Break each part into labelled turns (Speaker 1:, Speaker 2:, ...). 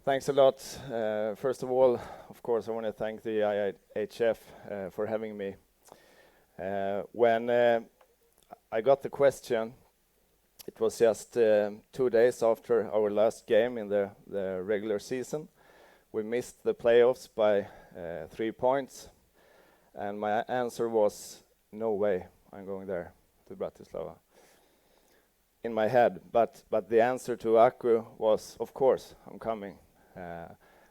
Speaker 1: Thanks a lot. First of all, of course, I want to thank the IIHF for having me. When I got the question, it was just 2 days after our last game in the regular season. We missed the playoffs by 3 points, and my answer was, no way, I'm going there to Bratislava. In my head, but the answer to Aku was, of course, I'm coming,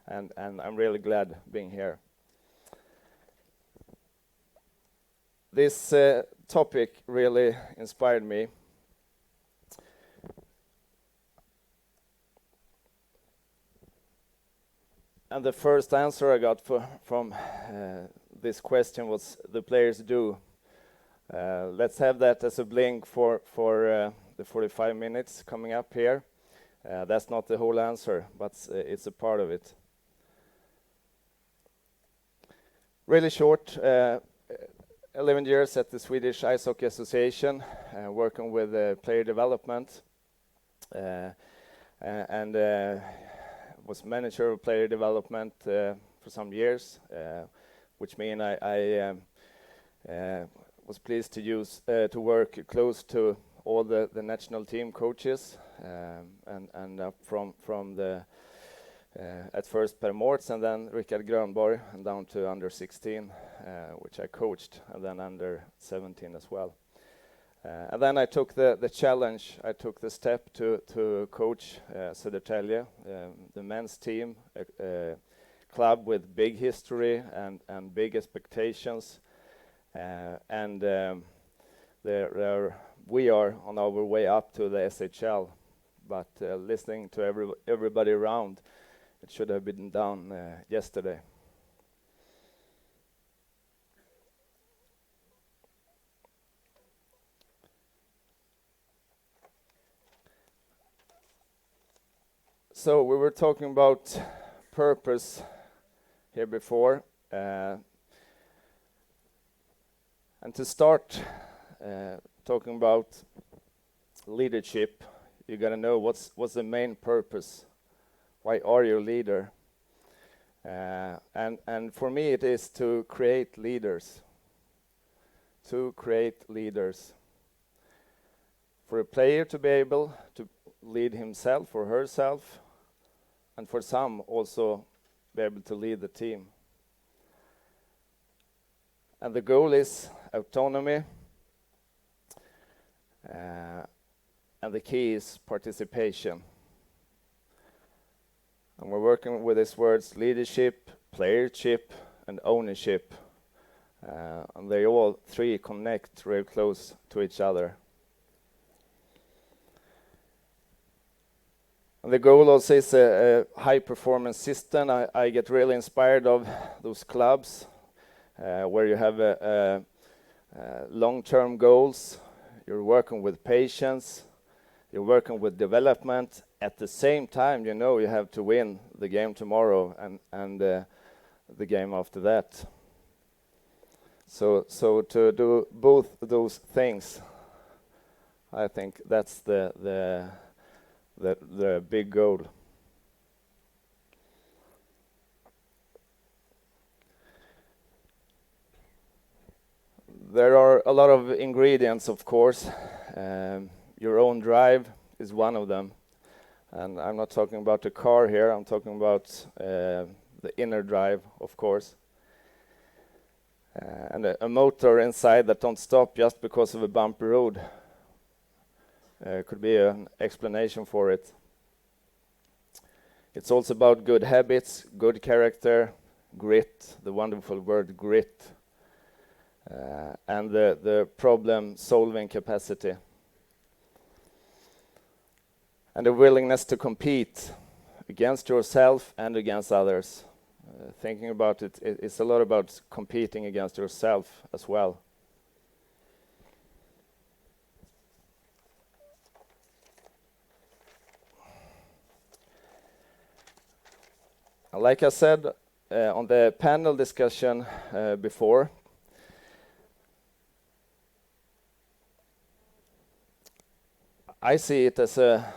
Speaker 1: and I'm really glad being here. This topic really inspired me. And the first answer I got from this question was, the players do. Let's have that as a blink for the 45 minutes coming up here. That's not the whole answer, but it's a part of it. Really short, 11 years at the Swedish Ice Hockey Association, working with player development, and was manager of player development for some years, which means I was pleased to work close to all the national team coaches, and up from the at first Per Mårts and then Rickard Grönborg, and down to under 16, which I coached, and then under 17 as well. And then I took the challenge. I took the step to coach Södertälje, the men's team, a club with big history and big expectations, and we are on our way up to the SHL, but listening to everybody around, it should have been done yesterday. So we were talking about purpose here before, and to start talking about leadership, you got to know what's the main purpose. Why are you a leader? And for me, it is to create leaders. To create leaders. For a player to be able to lead himself or herself, and for some also be able to lead the team. And the goal is autonomy, and the key is participation. And we're working with these words: leadership, playership, and ownership. And they all three connect real close to each other. And the goal also is a high-performance system. I get really inspired of those clubs where you have long-term goals. You're working with patience. You're working with development. At the same time, you know you have to win the game tomorrow and the game after that. So to do both those things, I think that's the big goal. There are a lot of ingredients, of course. Your own drive is one of them. And I'm not talking about the car here, I'm talking about the inner drive, of course. And a motor inside that don't stop just because of a bumpy road could be an explanation for it. It's also about good habits, good character, grit, the wonderful word grit, and the problem-solving capacity. And the willingness to compete against yourself and against others. Thinking about it, it's a lot about competing against yourself as well. Like I said on the panel discussion before, I see it as a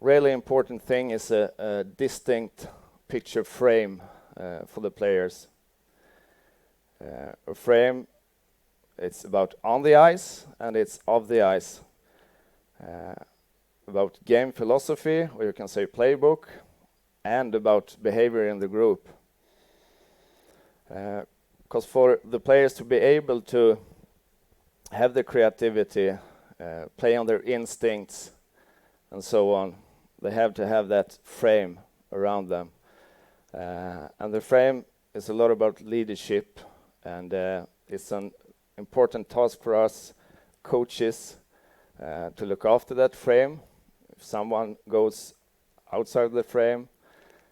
Speaker 1: really important thing is a distinct picture frame for the players. A frame, it's about on the ice and it's off the ice. About game philosophy, or you can say playbook, and about behavior in the group. Because for the players to be able to have the creativity, play on their instincts, and so on, they have to have that frame around them. And the frame is a lot about leadership, and it's an important task for us coaches to look after that frame. If someone goes outside the frame,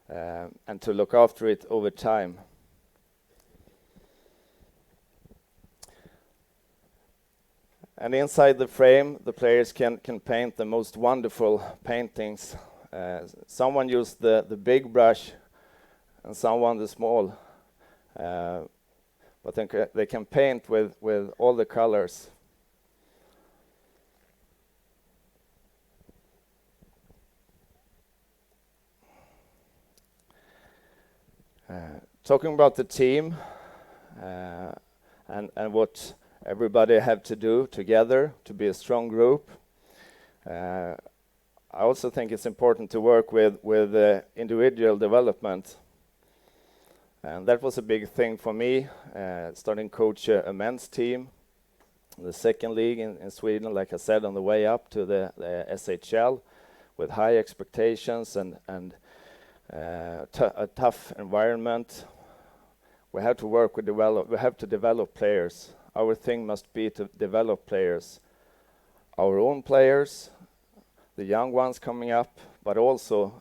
Speaker 1: and to look after it over time. And inside the frame, the players can paint the most wonderful paintings. Someone used the big brush, and someone the small. But they can paint with all the colors. Talking about the team and what everybody have to do together to be a strong group. I also think it's important to work with individual development. And that was a big thing for me, starting coach a men's team, the second league in Sweden, like I said, on the way up to the SHL, with high expectations and a tough environment. We have to work with we have to develop players. Our thing must be to develop players, our own players, the young ones coming up, but also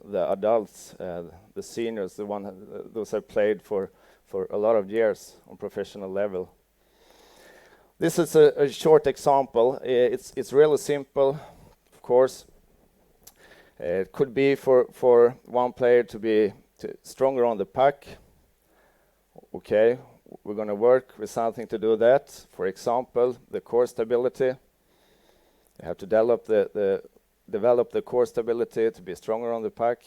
Speaker 1: the adults, the seniors, those have played for a lot of years on professional level. This is a short example. It's really simple, of course. It could be for one player to be stronger on the puck. Okay, we're going to work with something to do that. For example, the core stability. You have to develop the core stability to be stronger on the puck,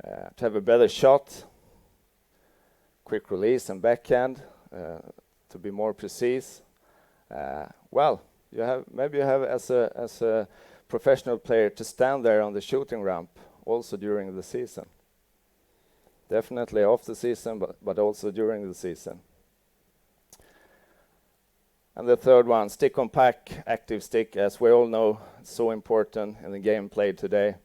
Speaker 1: to have a better shot, quick release and backhand, to be more precise. Well, maybe you have as a professional player to stand there on the shooting ramp also during the season. Definitely off the season, but also during the season. And the third one, stick on puck, active stick, as we all know, it's so important in the game played today.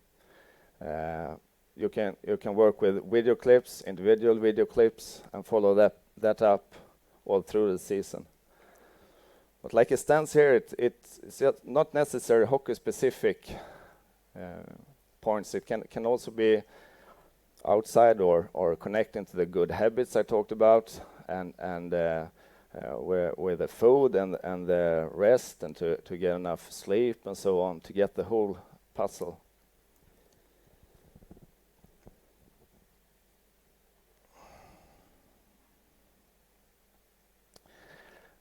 Speaker 1: You can work with video clips, individual video clips, and follow that up all through the season. But like it stands here, it's not necessarily hockey-specific points. It can also be outside or connecting to the good habits I talked about, and with the food and the rest, and to get enough sleep and so on, to get the whole puzzle.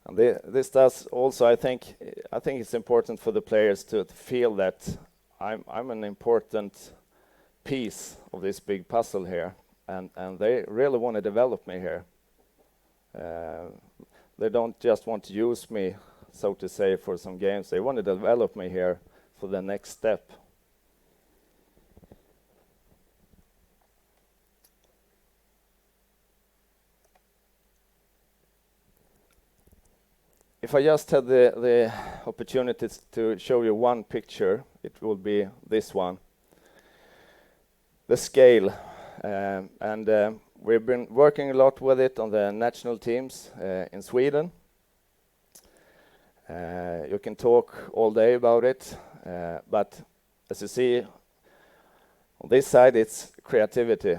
Speaker 1: And this does also, I think it's important for the players to feel that I'm an important piece of this big puzzle here, and they really want to develop me here. They don't just want to use me, so to say, for some games. They want to develop me here for the next step. If I just had the opportunity to show you one picture, it will be this one. The scale, and we've been working a lot with it on the national teams in Sweden. You can talk all day about it, but as you see on this side, it's creativity.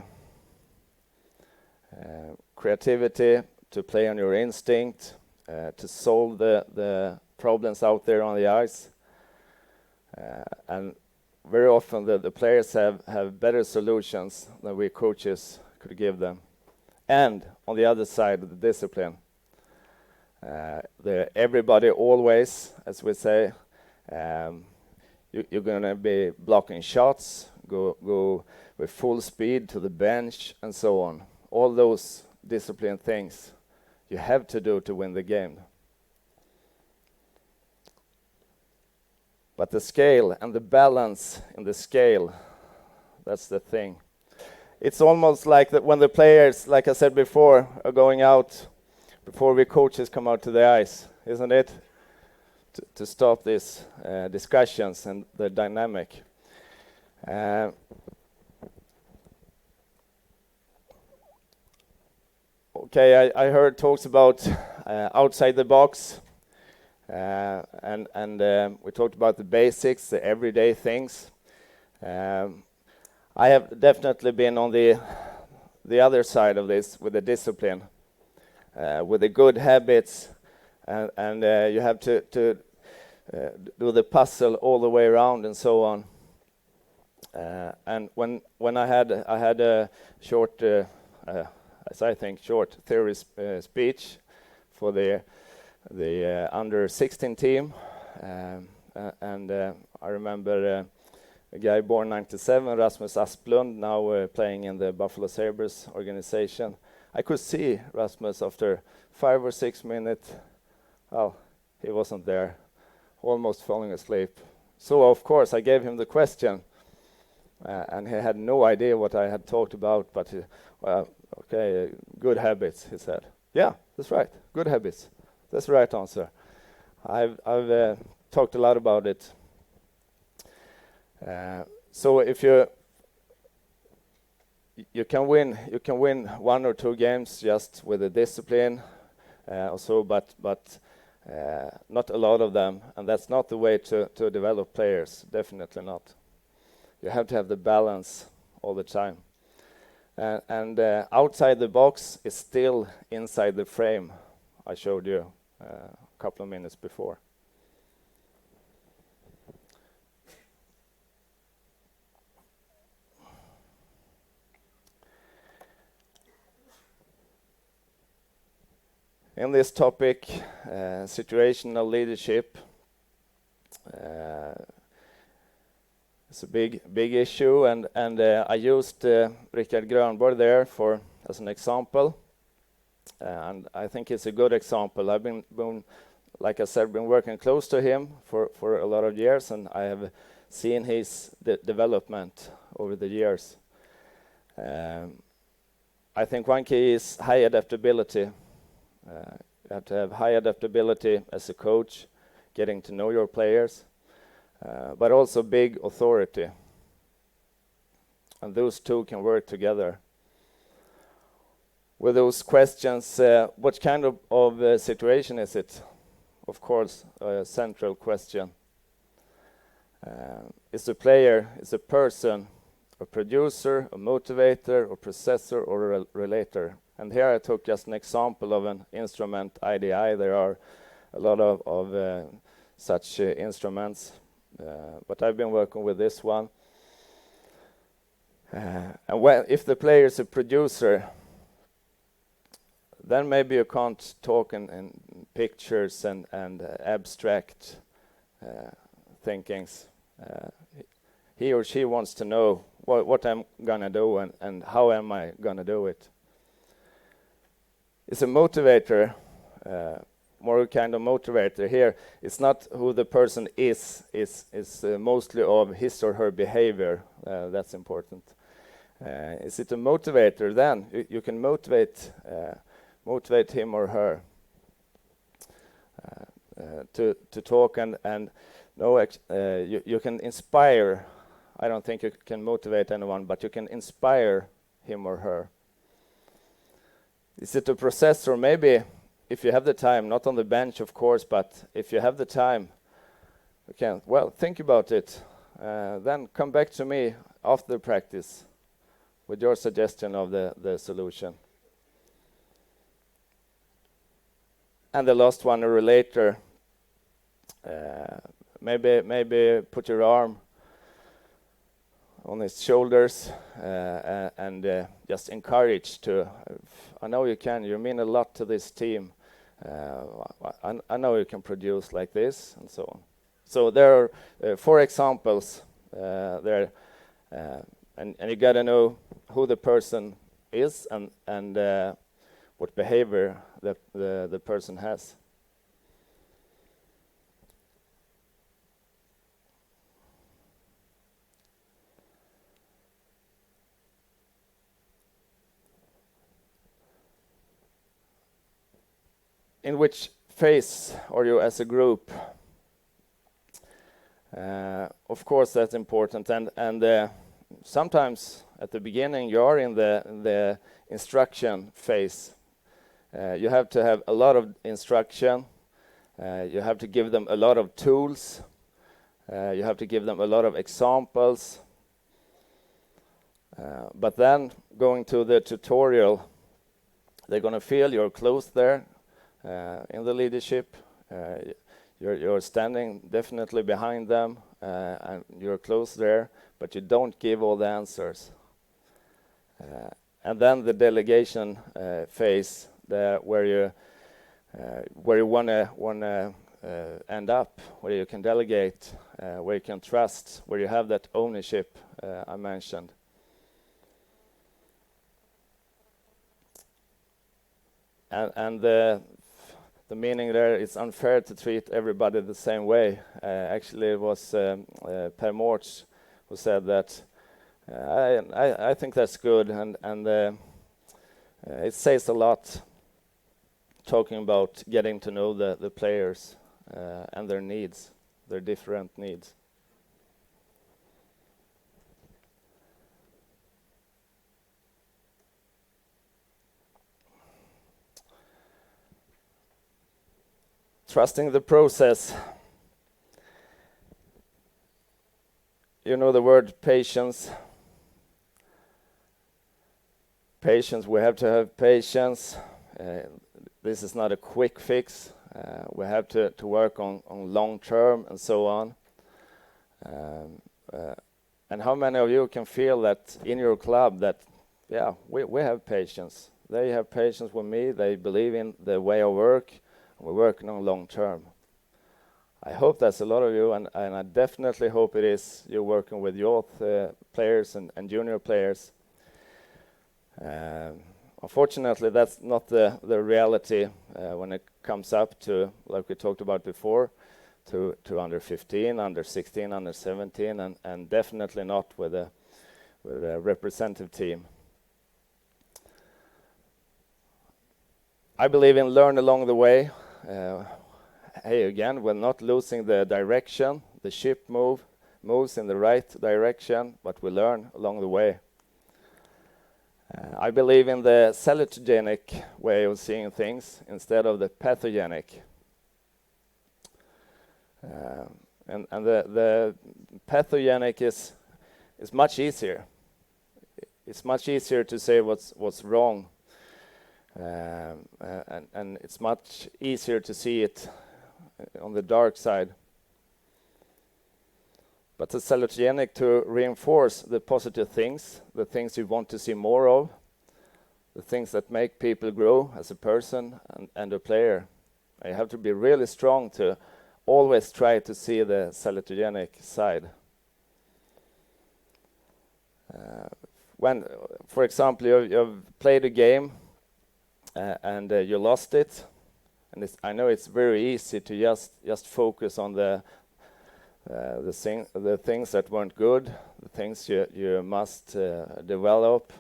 Speaker 1: Creativity to play on your instinct, to solve the problems out there on the ice, and very often the players have better solutions than we coaches could give them. And on the other side, the discipline. Everybody always, as we say, you're gonna be blocking shots, go with full speed to the bench, and so on. All those discipline things you have to do to win the game. But the scale and the balance in the scale, that's the thing. It's almost like that when the players, like I said before, are going out before we coaches come out to the ice, isn't it? To stop these discussions and the dynamic. Okay, I heard talks about outside the box, and we talked about the basics, the everyday things. I have definitely been on the other side of this with the discipline, with the good habits, and you have to do the puzzle all the way around and so on. And when I had a short, as I think, short theory speech for the under 16 team, and I remember a guy born 97, Rasmus Asplund, now playing in the Buffalo Sabres organization. I could see Rasmus after 5 or 6 minutes. Oh, he wasn't there, almost falling asleep. So of course I gave him the question, and he had no idea what I had talked about. But okay, good habits, he said. Yeah, that's right, good habits. That's the right answer. I've talked a lot about it. So if you can win 1 or 2 games just with the discipline, also, but not a lot of them, and that's not the way to develop players. Definitely not. You have to have the balance all the time, and outside the box is still inside the frame. I showed you a couple of minutes before. In this topic, situational leadership, it's a big issue, and I used Richard Grönborg there as an example, and I think it's a good example. I've been like I said, been working close to him for a lot of years, and I have seen his development over the years. I think one key is high adaptability. You have to have high adaptability as a coach, getting to know your players, but also big authority. And those two can work together. With those questions, what kind of situation is it? Of course, a central question. Is the player, is a person, a producer, a motivator, a processor, or a relator? And here I took just an example of an instrument, IDI. There are a lot of such instruments, but I've been working with this one. And if the player is a producer, then maybe you can't talk in pictures and abstract thinkings. He or she wants to know what I'm gonna do and how am I gonna do it. It's a motivator, more kind of motivator here. It's not who the person is mostly of his or her behavior. That's important. Is it a motivator? Then you can motivate him or her to talk and no, you can inspire. I don't think you can motivate anyone, but you can inspire him or her. Is it a processor? Maybe if you have the time, not on the bench, of course, but if you have the time, you can, well, think about it. Then come back to me after the practice with your suggestion of the solution. And the last one, a relator. Maybe put your arm on his shoulders and just encourage to, I know you can, you mean a lot to this team. I know you can produce like this and so on. So there are 4 examples there, and you got to know who the person is and what behavior that the person has. In which phase are you as a group? Of course, that's important, and sometimes at the beginning you are in the instruction phase. You have to have a lot of instruction. You have to give them a lot of tools. You have to give them a lot of examples. But then going to the tutorial, they're going to feel you're close there in the leadership. You're standing definitely behind them, and you're close there, but you don't give all the answers. And then the delegation phase, where you want to end up, where you can delegate, where you can trust, where you have that ownership I mentioned. And the meaning there, it's unfair to treat everybody the same way. Actually, it was Per Morts who said that. I think that's good, and it says a lot, talking about getting to know the players and their needs, their different needs. Trusting the process. You know the word patience. Patience, we have to have patience. This is not a quick fix. We have to work on long term and so on. And how many of you can feel that in your club that, yeah, we have patience. They have patience with me. They believe in the way of work. We're working on long term. I hope that's a lot of you, and I definitely hope it is you're working with youth players and junior players. Unfortunately, that's not the reality when it comes up to, like we talked about before, to under 15, under 16, under 17, and definitely not with a representative team. I believe in learn along the way. Hey, again, we're not losing the direction. The ship moves in the right direction, but we learn along the way. I believe in the salutogenic way of seeing things instead of the pathogenic. And the pathogenic is much easier. It's much easier to say what's wrong. And it's much easier to see it on the dark side. But the salutogenic to reinforce the positive things, the things you want to see more of, the things that make people grow as a person and a player. You have to be really strong to always try to see the salutogenic side. When, for example, you've played a game and you lost it, and I know it's very easy to just focus on the things that weren't good, the things you must develop,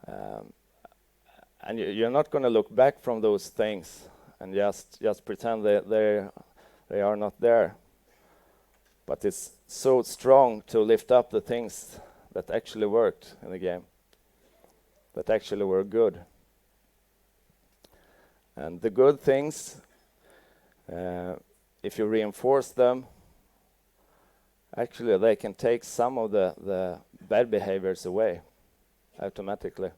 Speaker 1: and you're not going to look back from those things and just pretend that they are not there. But it's so strong to lift up the things that actually worked in the game, that actually were good. And the good things, if you reinforce them, actually they can take some of the bad behaviors away automatically.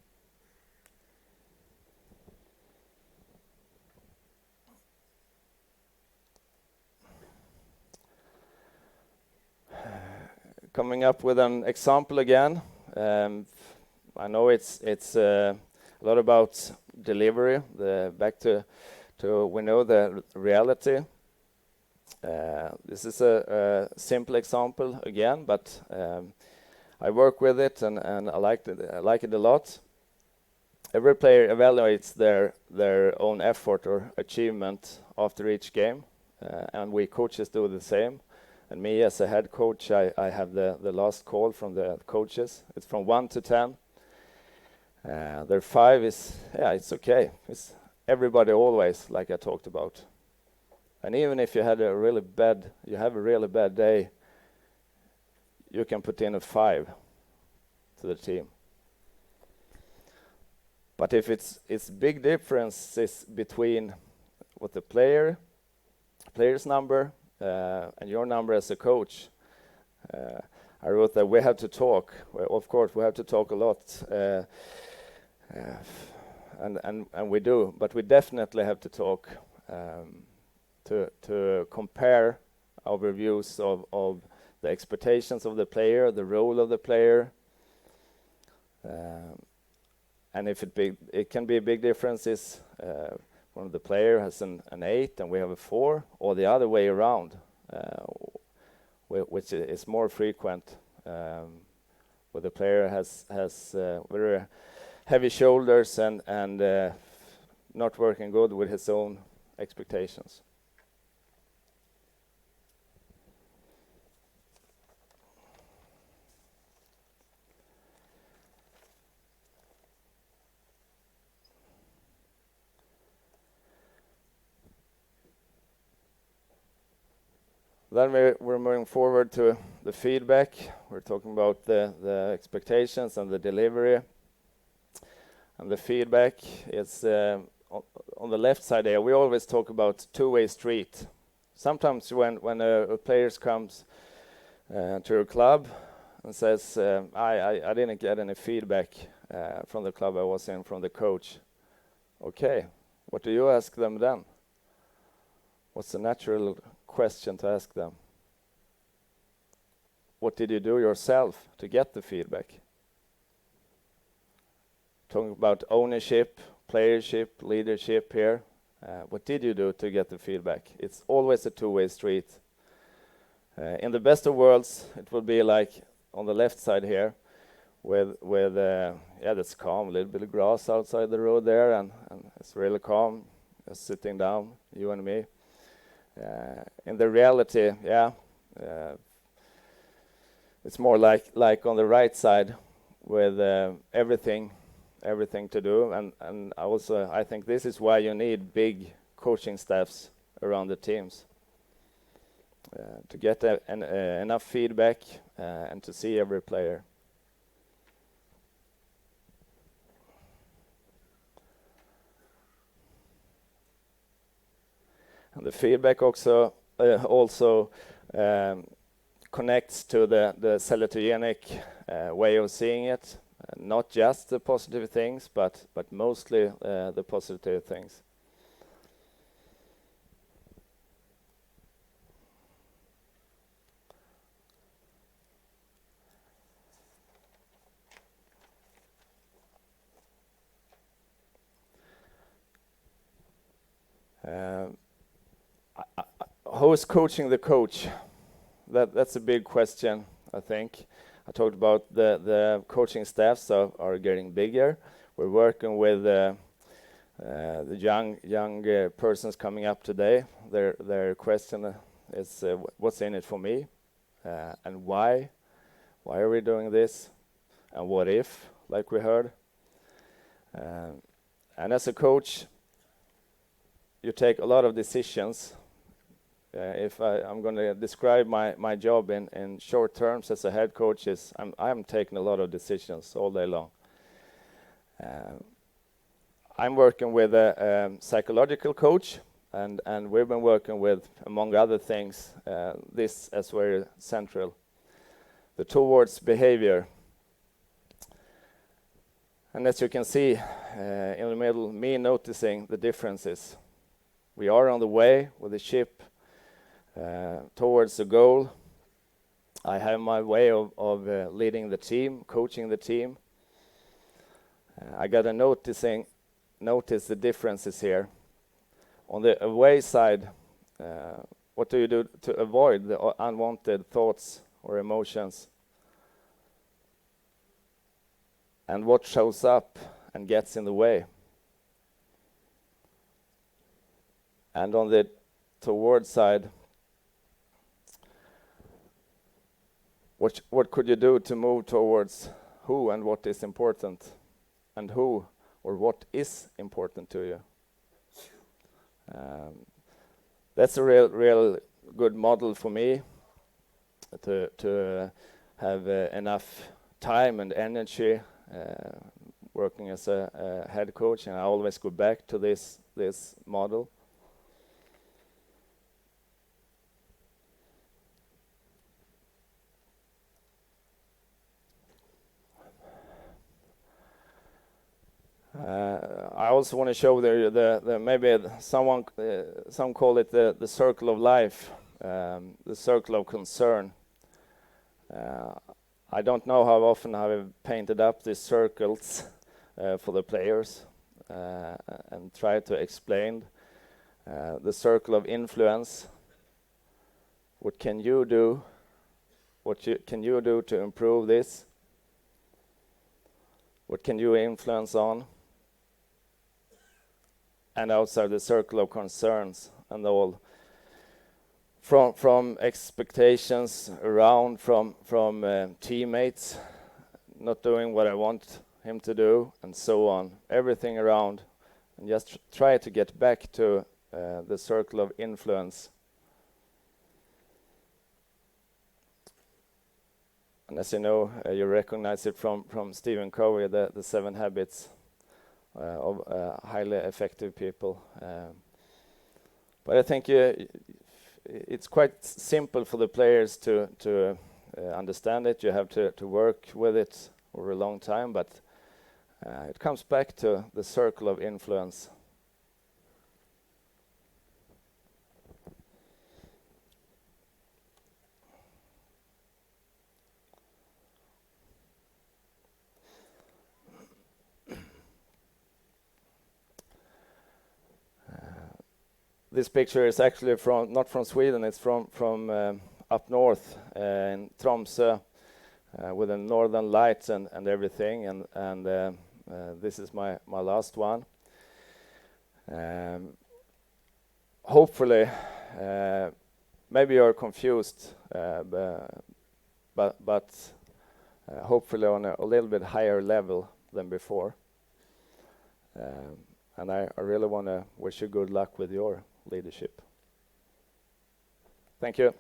Speaker 1: Coming up with an example again. I know it's a lot about delivery. Back to we know the reality. This is a simple example again, but I work with it and I like it a lot. Every player evaluates their own effort or achievement after each game, and we coaches do the same. And me as a head coach, I have the last call from the coaches. It's from 1 to 10. Their 5 is, it's okay. It's everybody always, like I talked about. And even if you have a really bad day, you can put in a 5 to the team. But if it's big differences between what the player's number and your number as a coach, I wrote that we have to talk. Well, of course, we have to talk a lot, and we do. But we definitely have to talk to compare our views of the expectations of the player, the role of the player. And if it can be big differences. One of the player has an 8 and we have a 4, or the other way around, which is more frequent, where the player has very heavy shoulders and not working good with his own expectations. Then we're moving forward to the feedback. We're talking about the expectations and the delivery. And the feedback is on the left side there. We always talk about two-way street. Sometimes when a player comes to a club and says, I didn't get any feedback from the club I was in, from the coach. Okay, what do you ask them then? What's the natural question to ask them? What did you do yourself to get the feedback? Talking about ownership, playership, leadership here. What did you do to get the feedback? It's always a two-way street. In the best of worlds, it will be like on the left side here, with that's calm, a little bit of grass outside the road there, and it's really calm, just sitting down, you and me. In the reality, it's more like on the right side, with everything to do, and also I think this is why you need big coaching staffs around the teams, to get enough feedback and to see every player. And the feedback also connects to the salutogenic way of seeing it, not just the positive things, but mostly the positive things. Who is coaching the coach? That's a big question, I think. I talked about the coaching staffs are getting bigger. We're working with the young persons coming up today. Their question is, what's in it for me? And why? Why are we doing this? And what if, like we heard? And as a coach, you take a lot of decisions. If I'm going to describe my job in short terms as a head coach, is I'm taking a lot of decisions all day long. I'm working with a psychological coach, and we've been working with, among other things, this as very central, the towards behavior. And as you can see in the middle, me noticing the differences. We are on the way with the ship towards the goal. I have my way of leading the team, coaching the team. I got to notice the differences here. On the away side, what do you do to avoid the unwanted thoughts or emotions? And what shows up and gets in the way? And on the toward side, what could you do to move towards who and what is important, and who or what is important to you? That's a real good model for me to have enough time and energy working as a head coach, and I always go back to this model. I also want to show the maybe some call it the circle of life, the circle of concern. I don't know how often I've painted up these circles for the players and tried to explain the circle of influence. What can you do? Can you do to improve this? What can you influence on? And outside the circle of concerns and all, from expectations around, from teammates not doing what I want him to do, and so on, everything around, and just try to get back to the circle of influence. And as you know, you recognize it from Stephen Covey, the 7 habits of highly effective people. But I think it's quite simple for the players to understand it. You have to work with it over a long time, but it comes back to the circle of influence. This picture is actually not from Sweden. It's from up north in Tromsø, with the northern lights and everything. And this is my last one. Hopefully, maybe you're confused, but hopefully on a little bit higher level than before. And I really want to wish you good luck with your leadership. Thank you.